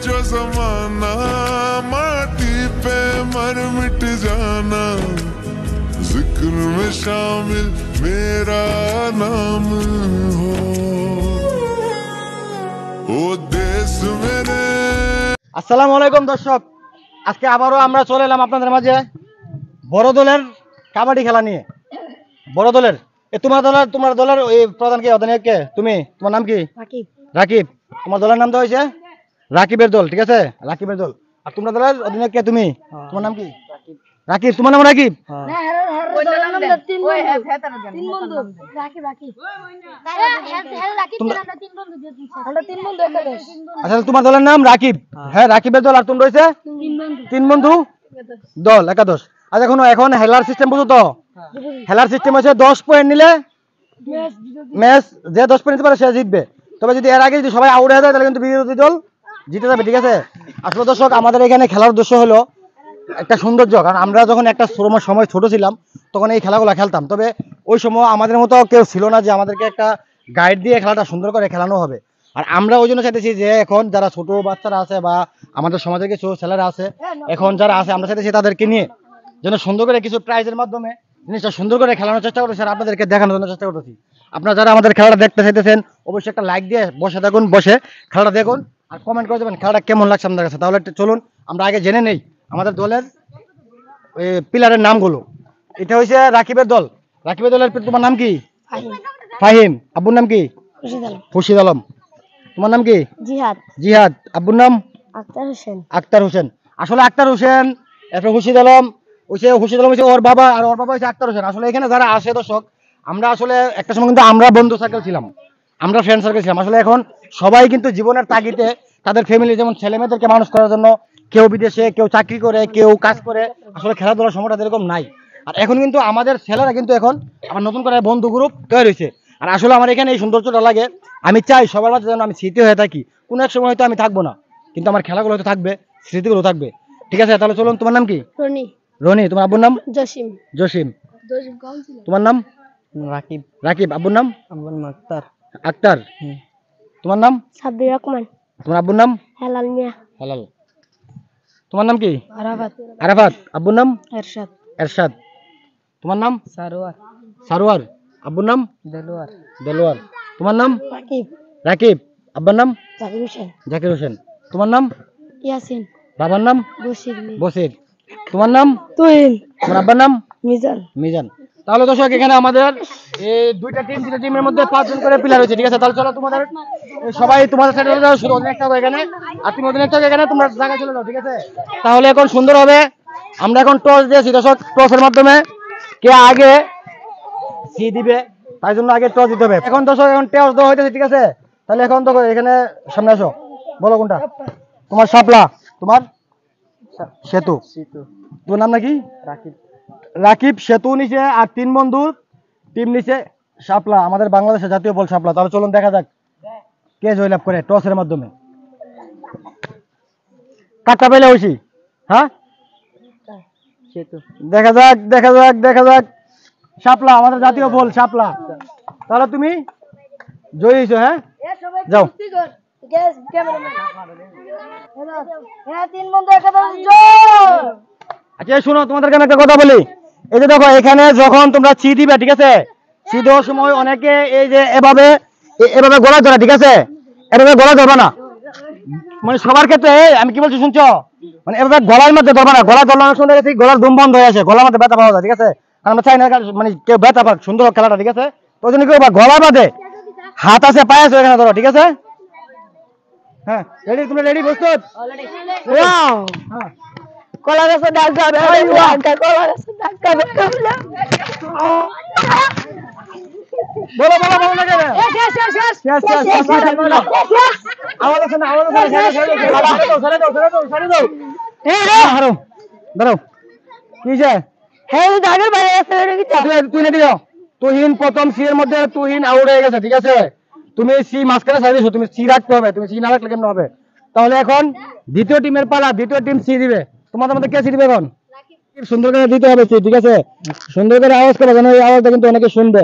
जो जमाना माटी पे मर मिट जाना जिक्र में शामिल मेरा नाम हो ओ देश मेरे। আসসালামু আলাইকুম দর্শক, আজকে আবারও আমরা চলে এলাম আপনাদের মাঝে বড় দলের কাবাডি খেলা নিয়ে। বড় দলের তোমার দলের এই প্রধান কে, অধিনায়ক কে? তুমি, তোমার নাম কি? রাকিব। রাকিব, তোমার দলের নাম তো হয়েছে রাকিবের দল, ঠিক আছে? রাকিবের দল। আর তোমার দলের অধিনায়ক কে? তুমি, তোমার নাম কি? রাকিব। তোমার নাম রাকিব? আচ্ছা, তোমার দলের নাম রাকিব। হ্যাঁ, রাকিবের দল। আর তুমি রয়েছে তিন বন্ধু দল, একাদশ। আচ্ছা, এখন হেলার সিস্টেম বুঝো তো? হেলার সিস্টেম হচ্ছে 10 পয়েন্ট নিলে ম্যাচ, যে 10 পয়েন্ট নিতে পারে সে জিতবে। তবে যদি এর আগে যদি সবাই আউট হয়ে যায় তাহলে কিন্তু বিরোধী দল জিতে যাবে, ঠিক আছে? আসলে দর্শক, আমাদের এখানে খেলার উদ্দেশ্য হলো একটা সৌন্দর্য। কারণ আমরা যখন একটা সময় ছোট ছিলাম তখন এই খেলাগুলো খেলতাম। তবে ওই সময় আমাদের মতো কেউ ছিল না যে আমাদেরকে একটা গাইড দিয়ে খেলাটা সুন্দর করে খেলানো হবে। আর আমরা ওই জন্য চাইতেছি যে এখন যারা ছোট বাচ্চারা আছে বা আমাদের সমাজে কিছু ছেলেরা আছে, এখন যারা আছে, আমরা চাইতেছি তাদেরকে নিয়ে যেন সুন্দর করে কিছু প্রাইজের মাধ্যমে জিনিসটা সুন্দর করে খেলানোর চেষ্টা করতেছি আর আপনাদেরকে দেখানোর জন্য চেষ্টা করতেছি। আপনারা যারা আমাদের খেলাটা দেখতে চাইতেছেন অবশ্যই একটা লাইক দিয়ে বসে থাকুন, বসে খেলাটা দেখুন আর কমেন্ট করে দেবেন খেলাটা কেমন লাগছে আমাদের কাছে। তাহলে চলুন আমরা আগে জেনে নেই আমাদের দলের প্লেয়ারের নামগুলো। এটা হচ্ছে রাকিবের দল। রাকিবের দলের তোমার নাম কি? ফাহিম। আব্বুর নাম কি? খুরশিদ আলম। তোমার নাম কি? জিহাদ। জিহাদ। আব্বুর নাম? আক্তার হোসেন। আক্তার হোসেন। আসলে আক্তার হোসেন, এরপর খুরশিদ আলম খুরশিদ আলম হচ্ছে ওর বাবা, আর ওর বাবা হচ্ছে আক্তার হোসেন। আসলে এখানে যারা আসে দর্শক, আমরা আসলে একটা সময় কিন্তু আমরা বন্ধু সার্কেল ছিলাম, আমরা ফ্রেন্ড সার্কেল ছিলাম। আসলে এখন সবাই কিন্তু জীবনের তাগিদে তাদের ফ্যামিলি, যেমন ছেলে মেয়েদেরকে মানুষ করার জন্য কেউ বিদেশে, কেউ চাকরি করে, কেউ কাজ করে, আসলে খেলাধুলার সময়টা এরকম নাই। আর এখন কিন্তু আমাদের ছেলেরা কিন্তু এখন আমার নতুন করে বন্ধু গ্রুপ তৈরি হয়েছে। আর আসলে আমার এখানে এই সৌন্দর্যটা লাগে। আমি চাই সবার মাঝে যেন আমি স্মৃতি হয়ে থাকি। কোনো এক সময় হয়তো আমি থাকবো না, কিন্তু আমার খেলাগুলো হয়তো থাকবে, স্মৃতিগুলো থাকবে, ঠিক আছে? তাহলে চলুন, তোমার নাম কি? রনি। রনি। তোমার আব্বুর নাম? জসিম। জসিম। তোমার নাম? রাকিব। রাকিব। আব্বুর নাম? আব্বুর নাম আক্তার। আক্তার। তোমার নাম? সাব্বির রহমান। তোমার আব্বুর নাম? হেলাল মিয়া। হেলাল। তোমার নাম কি? আরাফাত। আরাফাত। আব্বুর নাম? এরশাদ। এরশাদ। তোমার নাম? সারোয়ার। সারোয়ার। আব্বুর নাম? দেলোয়ার। দেলোয়ার। তোমার নাম? রাকিব। রাকিব। আব্বার নাম? জাকির হোসেন। জাকির হোসেন। তোমার নাম? ইয়াসিন। বাবার নাম? বশির। বশির। তোমার নাম? তুহিন। তোমার আব্বার নাম? মিজান। মিজান। তাহলে দর্শক, এখানে আমাদের এই দুইটা টিম, দুটো টিমের মধ্যে 5 জন করে প্লেয়ার হয়েছে, ঠিক আছে? তাহলে চলো, তোমাদের সবাই তোমাদের সাইডে চলে যাও, শুধু অধিনায়ক থাকো এখানে, আর তুমি অধিনায়ক থাকো এখানে, তোমরা জায়গায় চলে যাও, ঠিক আছে? তাহলে এখন সুন্দর হবে। আমরা এখন টস দিয়েছি দর্শক, টসের মাধ্যমে কে আগে সি দিবে তাই জন্য আগে টস দিতে হবে। এখন দর্শক, এখন টস দেওয়া হইতেছে, ঠিক আছে? তাহলে এখন তো এখানে সামনে আসো, বলো কোনটা তোমার? শাপলা। তোমার? সেতু। তোমার নাম নাকি? রাকিব। রাকিব। সেতু নিচে, আর 3 বন্ধুর টিম নিচে শাপলা, আমাদের বাংলাদেশের জাতীয় বল শাপলা। তাহলে চলুন দেখা যাক কে জয়লাভ করে টসের মাধ্যমে। কাটটা পেলে হইছি। হ্যাঁ, দেখা যাক, দেখা যাক, দেখা যাক। শাপলা, আমাদের জাতীয় বল শাপলা। তাহলে তুমি জয়ী হয়েছো। হ্যাঁ, যাও। আচ্ছা শোনো, তোমাদেরকে আমি একটা কথা বলি। এই যে দেখো, এখানে যখন তোমরা চি দিবে, ঠিক আছে? চি দেওয়ার সময় অনেকে এই যে এভাবে এভাবে গলা ধরে, ঠিক আছে? এভাবে গলা ধরবে না, মানে সবার ক্ষেত্রে। আমি কি বলছি শুনছো? মানে এভাবে গলার মধ্যে ধরবে না। গলা ধরলে অনেক সময় দেখেছি গলার দুম বন্ধ হয়ে আসে, গলার মধ্যে ব্যথা পাওয়া যায়, ঠিক আছে? আমরা চাই না মানে কেউ ব্যথা পাক, সুন্দর হোক খেলাটা, ঠিক আছে? তো ওই জন্য কেউ গলা বাঁধে, হাত আছে, পায়ে আছে, এখানে ধরো, ঠিক আছে? হ্যাঁ, রেডি? তুমি রেডি? প্রস্তুত? হ্যাঁ। কলা গাছে ডাক যাবে, কলা গাছে ডাক যাবে। বলো বলো বলো না কেন? আওয়াজ আছে না? আওয়াজ আছে না? সরে দাও, সরে দাও, সরে দাও। হারো, দাঁড়াও। কি যে? হ্যাঁ, দাগের বাইরে আছে। তুই নেটে যাও। তুহিন প্রথম সি এর মধ্যে, তুহিন আউট হয়ে গেছে, ঠিক আছে? তুমি সি মাঝখানে সাইড দিছো, তুমি সি রাখতে হবে। তুমি সি না রাখলে কেমন হবে? তাহলে এখন দ্বিতীয় টিমের পালা, দ্বিতীয় টিম সি দিবে। তোমাদের মধ্যে কে সি দিবে এখন? সুন্দর করে দিতে হবে সি, ঠিক আছে? সুন্দর করে আওয়াজ করে, যেন এই আওয়াজটা কিন্তু অনেকে শুনবে।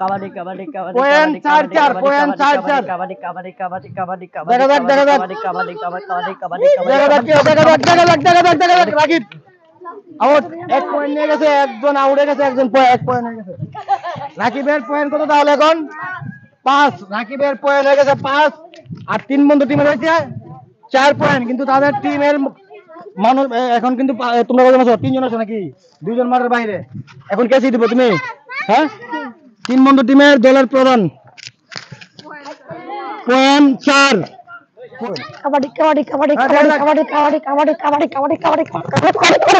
কাবাডি কাবাডি কাবাডি পয়েন্ট 4-4 পয়েন্ট 4-4 কাবাডি কাবাডি কাবাডি কাবাডি দেখা যাক দেখা যাক কাবাডি কাবাডি কাবাডি কাবাডি দেখা যাক দেখা যাক রাকিব আউট 1 পয়েন্ট নিয়ে গেছে, একজন আউট হয়ে গেছে, একজন 1 পয়েন্ট হয়ে গেছে। রাকিবের পয়েন্ট কত তাহলে এখন 5, রাকিবের পয়েন্ট হয়ে গেছে 5 আর 3 বন্ধু টিমের হয়েছে 4 পয়েন্ট, কিন্তু তাদের টিমের মানুষ এখন কিন্তু তোমরা কজন আছো? 3 জন আছো নাকি? 2 জন মাঠের বাইরে। এখন কে দিব তুমি? হ্যাঁ 3 বন্ধু টিমের দলের প্রধান পয়েন্ট 4 কাবাডি কাবাডি কাবাডি কাবাডি কাবাডি কাবাডি কাবাডি কাবাডি কাবাডি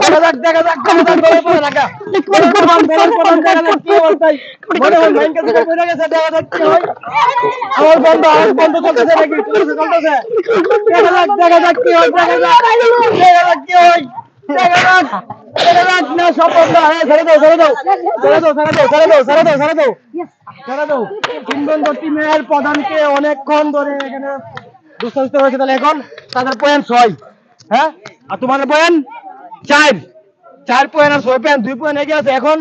কাবাডি দেখা যাক দলের প্রধান রাখা দলের প্রধান দেখা যাক কি অবস্থায় মনে হয় মাইন কাছে পড়ে গেছে। দেখা যাক কি হয়। আমার বন্ধ চলতেছে নাকি? চলতেছে দেখা যাক কি হয়। দেখা যাক কি হয়। দেখা যাক না সব বন্ধ। হ্যাঁ ছেড়ে দাও 3 বন্ধু টিমের প্রধানকে অনেকক্ষণ ধরে এখানে দুঃস্থ হয়েছে। তাহলে এখন তাদের পয়েন্ট 6, হ্যাঁ আর তোমাদের পয়েন্ট 4 পয়েন্ট আর 6 পয়েন্ট 2 পয়েন্ট এগিয়ে আছে। এখন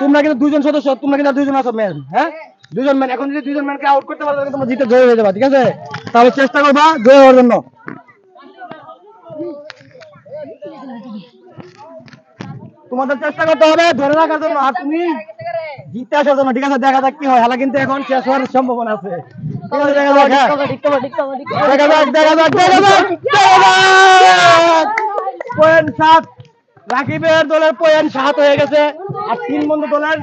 তোমরা কিন্তু 2 জন সদস্য, তোমরা কিন্তু 2 জন আছো ম্যান, হ্যাঁ 2 জন ম্যান। এখন যদি 2 জন ম্যানকে আউট করতে পারো তাহলে তোমরা জিতে জয় হয়ে যাবে, ঠিক আছে? তাহলে চেষ্টা করবা জয় হওয়ার জন্য। তোমাদের চেষ্টা করতে হবে ধরে রাখার জন্য, আর তুমি জিতে আসার জন্য, ঠিক আছে? দেখা যাক কি হয়। হালা কিন্তু এখন শেষ হওয়ার সম্ভাবনা আছে, ঠিক আছে? দেখা যাক, হ্যাঁ। দেখা যাক পয়েন্ট 7, রাকিবের দলের পয়েন্ট 7 হয়ে গেছে আর 3 বন্ধু দলের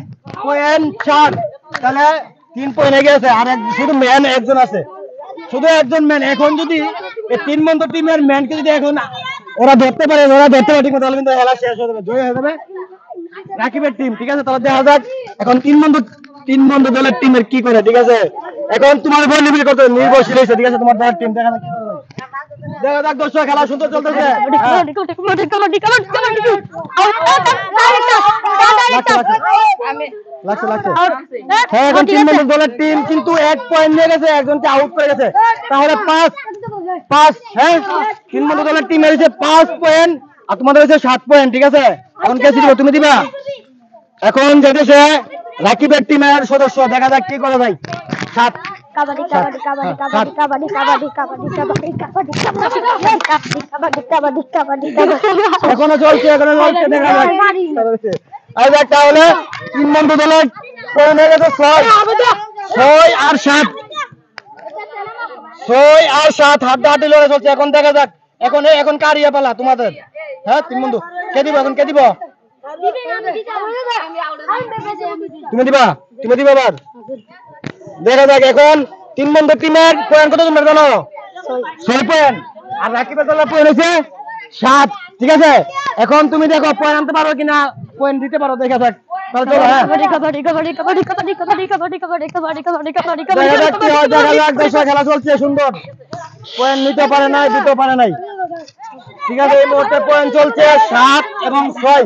পয়েন্ট 4। তাহলে 3 পয়েন্ট হয়ে গেছে আর শুধু ম্যান একজন আছে, শুধু একজন ম্যান। এখন যদি এই 3 বন্ধু টিমের ম্যানকে যদি এখন ওরা ধরতে পারে ঠিক মতো, তাহলে কিন্তু খেলা শেষ হয়ে যাবে, জয় হয়ে যাবে রাকিবের টিম, ঠিক আছে? তাহলে দেখা যাক এখন 3 বন্ধু দলের টিমের কি করে, ঠিক আছে? এখন তোমার উপর নির্ভরশীল হয়েছে, ঠিক আছে? তোমার দলের টিম দেখা যাক কি করে। দেখা যাক দর্শক, খেলা সুন্দর চলতেছে। হ্যাঁ এখন 3 বন্ধু দলের টিম কিন্তু 1 পয়েন্ট নিয়ে গেছে, একজনকে আউট করে গেছে। তাহলে 5, হ্যাঁ 3 বন্ধু দলের টিম হয়েছে 5 পয়েন্ট আর তোমাদের হয়েছে 7 পয়েন্ট, ঠিক আছে? এখন কে দিবে? তুমি দিবা? এখন যেতেছে রাকিবের টিমের সদস্য, দেখা যাক কি করা যায়। 7 কাবাডি কাবাডি কাবাডি কাবাডি কাবাডি কাবাডি কাবাডি কাবাডি কাবাডি কাবাডি কাবাডি কাবাডি কাবাডি এখনো চলছে দেখা যাক। আচ্ছা তাহলে 3 বন্ধু দলের পয়েন্ট হয়ে গেছে 6 আর 7 হাড্ডাহাড্ডি লড়াই চলছে। এখন দেখা যাক এখন কার ইয়ে পালা তোমাদের, হ্যাঁ 3 বন্ধু কে দিব? এখন কে দিব? তুমি দিবা আবার? দেখা যাক এখন 3 বন্ধু টিমের পয়েন্ট কত তোমরা জানো? 6 পয়েন্ট আর রাকিবের দলের পয়েন্ট হয়েছে 7, ঠিক আছে? এখন তুমি দেখো পয়েন্ট আনতে পারো কিনা, পয়েন্ট দিতে পারো, দেখা যাক। তাহলে চলো, হ্যাঁ দেখা যাক কি হয়, দেখা যাক। দর্শক খেলা চলছে সুন্দর, পয়েন্ট নিতে পারে নাই, দিতে পারে নাই, ঠিক আছে? এই মুহূর্তে পয়েন্ট চলছে 7 এবং 6।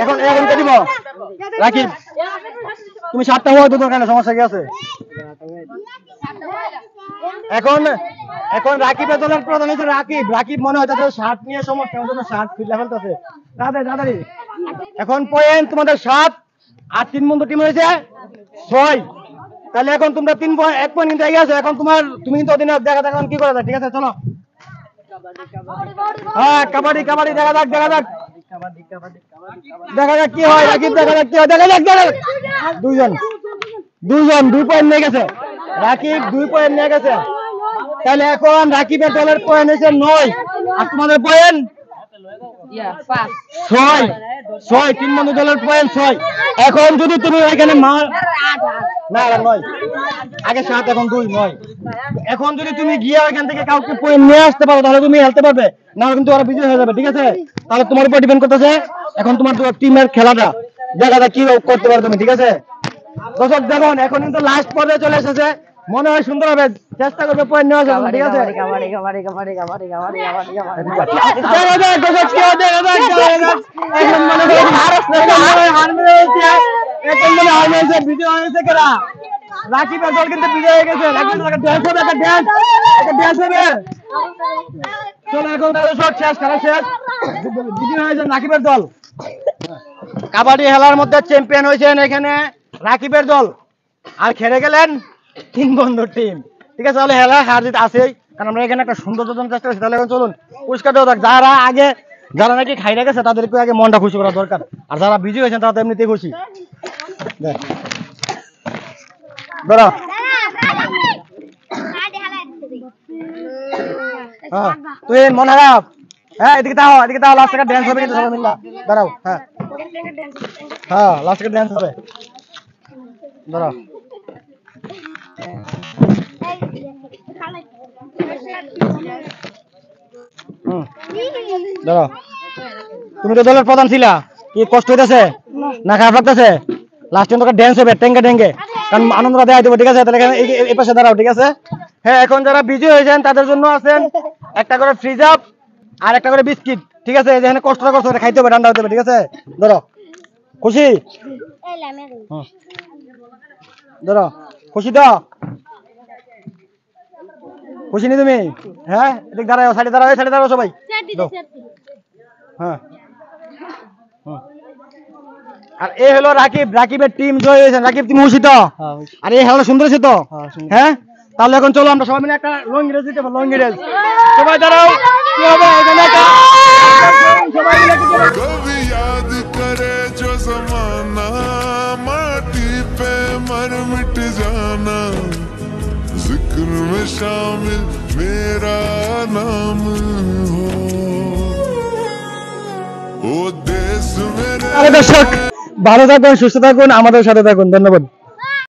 এখন কে দিব? রাকিব তুমি 7টা হওয়া তো দরকার, সমস্যা কি আছে? এখন রাকিবের দলের প্রধান হচ্ছে রাকিব মনে হয় তাদের 7 নিয়ে সমস্যা, ওর জন্য 7 ফিল্ড লেভেল আছে। তাড়াতাড়ি এখন পয়েন্ট তোমাদের 7 আর 3 বন্ধু টিম হয়েছে 6। তাহলে এখন তোমরা 1 পয়েন্ট কিন্তু এগিয়ে আছো। এখন তুমি কিন্তু অধিনায়ক, দেখা যাক এখন কি করা যায়, ঠিক আছে? চলো, হ্যাঁ কাবাডি দেখা যাক কি হয়। রাকিব দেখা যাক কি হয়, দেখা যাক 2 পয়েন্ট নিয়ে গেছে রাকিব, 2 পয়েন্ট নিয়ে গেছে। তাহলে এখন রাকিবের দলের পয়েন্ট হয়েছে 9 আর তোমাদের পয়েন্ট 6। 3 বন্ধু দলের পয়েন্ট 6। এখন যদি তুমি এখানে না 9 আগে 7 এখন 2 9। এখন যদি তুমি গিয়ে এখান থেকে কাউকে পয়েন্ট নিয়ে আসতে পারো তাহলে তুমি খেলতে পারবে, না কিন্তু ওরা বিজয় হয়ে যাবে, ঠিক আছে? তাহলে তোমার উপর ডিপেন্ড করতেছে এখন তোমার টিমের খেলাটা, দেখা যাক কি করতে পারো তুমি, ঠিক আছে? দর্শক দেখুন এখন কিন্তু লাস্ট পর্যায়ে চলে এসেছে, মনে হয় সুন্দর হবে, চেষ্টা করবে পয়েন্ট নেওয়ার জন্য, ঠিক আছে? রাকিবের দল কিন্তু বিজয় হয়ে গেছে। চলো এখন খেলা শেষ, বিজয় হয়েছে রাকিবের দল। কাবাডি খেলার মধ্যে চ্যাম্পিয়ন হয়েছেন এখানে রাকিবের দল আর খেলে গেলেন 3 বন্ধুর টিম। ঠিক আছে, তাহলে হেলা হার জিত আছেই, কারণ আমরা এখানে একটা সুন্দর যোজন চেষ্টা করছি। তাহলে এখন চলুন পুরস্কার দেওয়া যাক। যারা নাকি খাইরা গেছে তাদেরকে আগে মনটা খুশি করা দরকার, আর যারা বিজয়ী হয়েছেন তারা তো এমনিতেই খুশি। ধরো তুই মন খারাপ, হ্যাঁ এদিকে তাও লাস্ট থেকে ড্যান্স হবে কিন্তু সবাই মিলে দাঁড়াও। হ্যাঁ লাস্ট থেকে ড্যান্স হবে, দাঁড়াও। দাঁড়াও, তুমি তো দলের প্রধান ছিলা, কি কষ্ট হইতেছে না খারাপ লাগতেছে? লাস্ট টাইম তোকে ড্যান্স হবে টেঙ্গে টেঙ্গে, কারণ আনন্দটা দেওয়া দেবো। ঠিক আছে, তাহলে এই পাশে দাঁড়াও। ঠিক আছে, হ্যাঁ এখন যারা বিজয়ী হয়েছেন তাদের জন্য আছেন একটা করে ফ্রিজ আপ আর একটা করে বিস্কিট। ঠিক আছে, যেখানে কষ্টটা করছো খাইতে হবে, ঠান্ডা হতে হবে। ঠিক আছে, ধরো খুশি, ধরো খুশি তো, খুশি নি তুমি? হ্যাঁ এদিকে দাঁড়াও, সাইডে দাঁড়াও সবাই। হ্যাঁ আর এ হলো রাকিবের টিম জয় হয়েছে। রাকিব তুমি খুশি তো? আর এই খেলা সুন্দর হয়েছে তো? হ্যাঁ তাহলে এখন চলো আমরা সবাই মিলে একটা লঙ্গি রেস দিতে পারবো। লঙ্গি রেস, সবাই দাঁড়াও। কি হবে এখানে? সবাই মিলে कभी याद करे जो जमाना माटी पे मर मिट जाना जिक्र में शामिल मेरा नाम हो ओ देश मेरे। দর্শক ভালো থাকুন, সুস্থ থাকুন, আমাদের সাথে থাকুন। ধন্যবাদ।